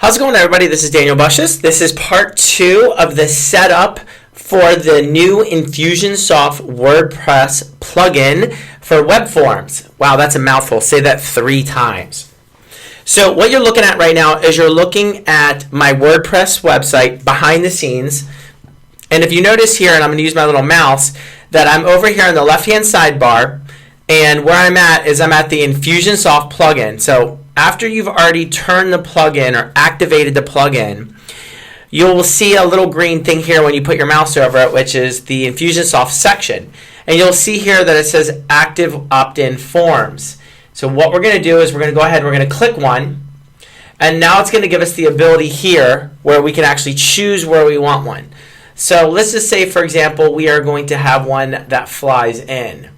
How's it going, everybody? This is Daniel Bushes. This is part 2 of the setup for the new Infusionsoft WordPress plugin for web forms. Wow, that's a mouthful. Say that 3 times. So what you're looking at right now is you're looking at my WordPress website behind the scenes. And if you notice here, and I'm going to use my little mouse, that I'm over here on the left-hand sidebar, and where I'm at is I'm at the Infusionsoft plugin. So after you've already turned the plugin or activated the plugin, you'll see a little green thing here when you put your mouse over it, which is the Infusionsoft section. And you'll see here that it says Active Opt-in Forms. So what we're going to do is we're going to go ahead and we're going to click one. And now it's going to give us the ability here where we can actually choose where we want one. So let's just say, for example, we are going to have one that flies in.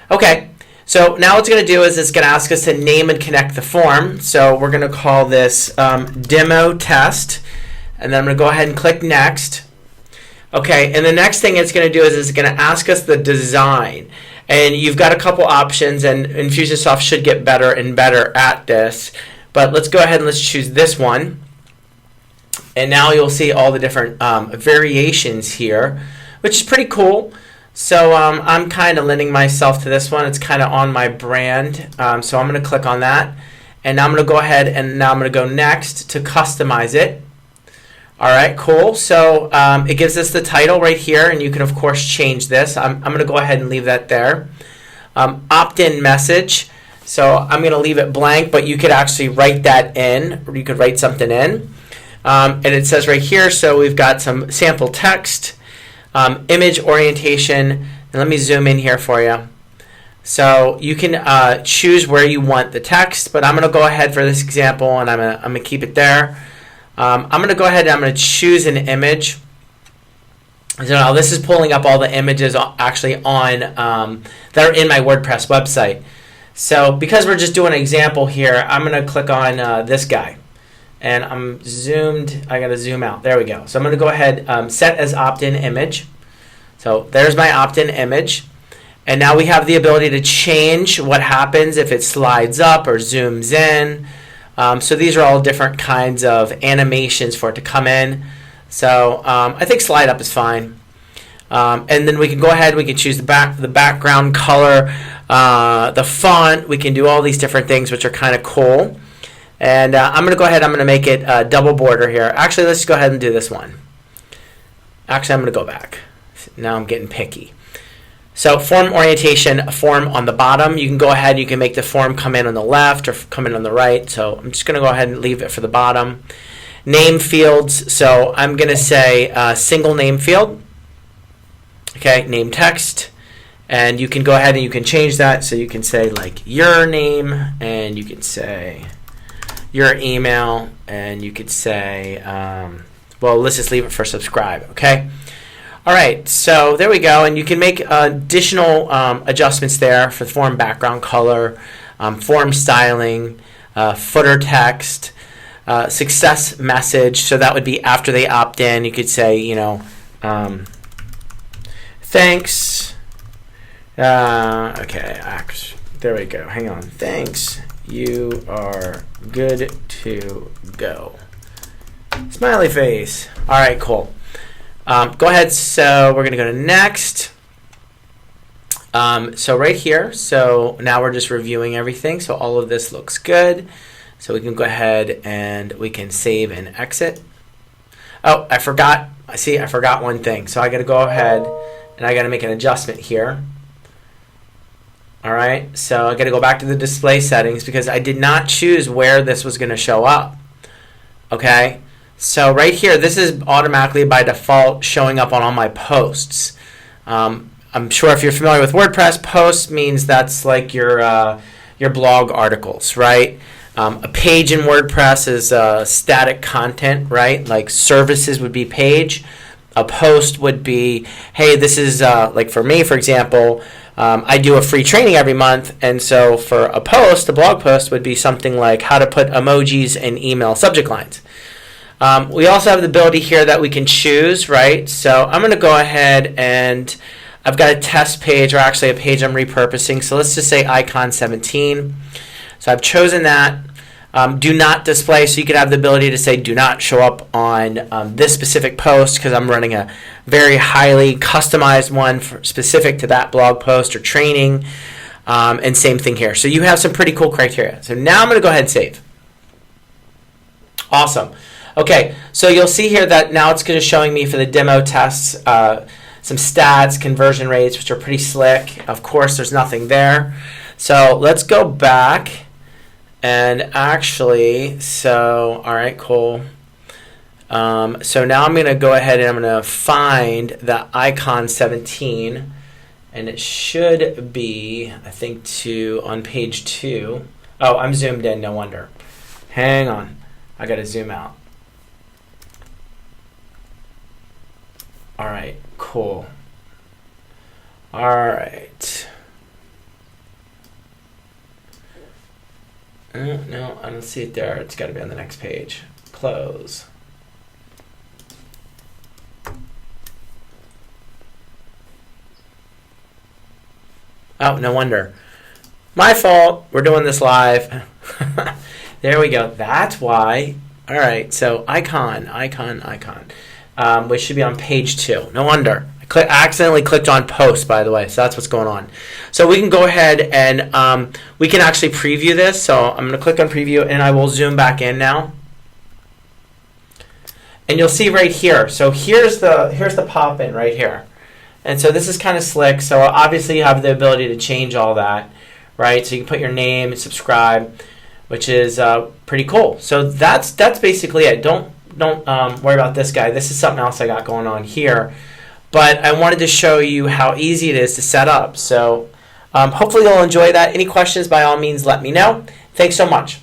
Okay. So now what it's going to do is it's going to ask us to name and connect the form. So we're going to call this demo test. And then I'm going to go ahead and click next. Okay, and the next thing it's going to do is it's going to ask us the design. And you've got a couple options, and Infusionsoft should get better and better at this. But let's go ahead and let's choose this one. And now you'll see all the different variations here, which is pretty cool. So I'm kind of lending myself to this one. It's kind of on my brand. So I'm going to click on that. And now I'm going to go ahead and now I'm going to go next to customize it. All right, cool. So it gives us the title right here. And you can, of course, change this. I'm going to go ahead and leave that there. Opt-in message. So I'm going to leave it blank, but you could actually write that in. Or you could write something in. And it says right here, so we've got some sample text. Image orientation, and let me zoom in here for you. So you can choose where you want the text, but I'm going to go ahead for this example, and I'm going to keep it there. I'm going to go ahead and I'm going to choose an image. So now this is pulling up all the images actually on that are in my WordPress website. So because we're just doing an example here, I'm going to click on this guy. And I'm zoomed. I got to zoom out. There we go. So I'm going to go ahead, set as opt-in image. So there's my opt-in image. And now we have the ability to change what happens if it slides up or zooms in. So these are all different kinds of animations for it to come in. So I think slide up is fine. And then we can go ahead. We can choose the background color, the font. We can do all these different things, which are kind of cool. And I'm going to go ahead, I'm going to make it a double border here. Actually, let's go ahead and do this one. Actually, I'm going to go back. Now I'm getting picky. So form orientation, a form on the bottom. You can go ahead, you can make the form come in on the left or come in on the right. So I'm just going to go ahead and leave it for the bottom. Name fields, so I'm going to say single name field. Okay, name text. And you can go ahead and you can change that. So you can say like your name, and you can say your email, and you could say, well, let's just leave it for subscribe, okay? All right, so there we go, and you can make additional adjustments there for the form background color, form styling, footer text, success message, so that would be after they opt in. You could say, you know, thanks, okay, there we go, hang on, thanks. You are good to go. Smiley face. All right, cool. Go ahead. So we're going to go to next. So right here. So now we're just reviewing everything. So all of this looks good. So we can go ahead and we can save and exit. Oh, I forgot. I forgot one thing. So I got to go ahead and I got to make an adjustment here. All right, so I got to go back to the display settings because I did not choose where this was going to show up. Okay, so right here, this is automatically by default showing up on all my posts. I'm sure if you're familiar with WordPress, posts means that's like your blog articles, right? A page in WordPress is static content, right? Like services would be page. A post would be, hey, this is like for me, for example, I do a free training every month, and so for a post, a blog post would be something like how to put emojis in email subject lines. We also have the ability here that we can choose, right? So I'm going to go ahead and I've got a test page, or actually a page I'm repurposing. So let's just say icon 17. So I've chosen that. do not display, so you could have the ability to say do not show up on this specific post, because I'm running a very highly customized one specific to that blog post or training, and same thing here. So you have some pretty cool criteria. So now I'm going to go ahead and save. Awesome. Okay, so you'll see here that now it's going to showing me for the demo tests some stats, conversion rates, which are pretty slick. Of course, there's nothing there. So let's go back. And actually, so, all right, cool. So now I'm going to go ahead and I'm going to find the icon 17. And it should be, I think, on page 2. Oh, I'm zoomed in, no wonder. Hang on. I got to zoom out. All right, cool. All right. No, I don't see it there. It's got to be on the next page. Close. Oh, no wonder. My fault. We're doing this live. There we go. That's why. All right, so icon, which should be on page 2. No wonder. I accidentally clicked on post, by the way, so that's what's going on. So we can go ahead and we can actually preview this. So I'm going to click on preview, and I will zoom back in now. And you'll see right here. So here's the pop-in right here. And so this is kind of slick. So obviously you have the ability to change all that, right? So you can put your name and subscribe, which is pretty cool. So that's basically it. Don't worry about this guy. This is something else I got going on here. But I wanted to show you how easy it is to set up. So hopefully you'll enjoy that. Any questions, by all means, let me know. Thanks so much.